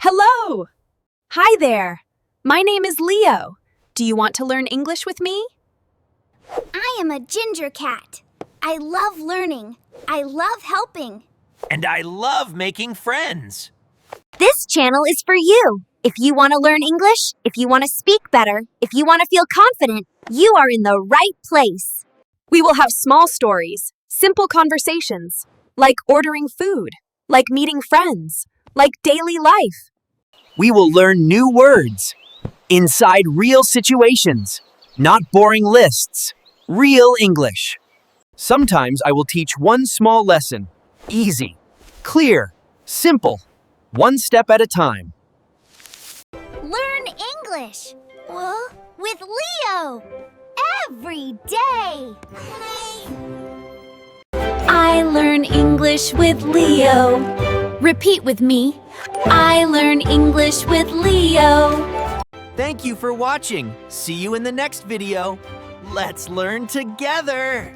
Hello! Hi there! My name is Leo. Do you want to learn English with me? I am a ginger cat. I love learning. I love helping. And I love making friends. This channel is for you. If you want to learn English, if you want to speak better, if you want to feel confident, you are in the right place. We will have small stories, simple conversations, like ordering food, like meeting friends, like daily life. We will learn new words inside real situations, not boring lists. Real English. Sometimes I will teach one small lesson. Easy, clear, simple, one step at a time. Learn English with Leo every day. I learn English with Leo. Repeat with me. I learn English with Leo. Thank you for watching. See you in the next video. Let's learn together.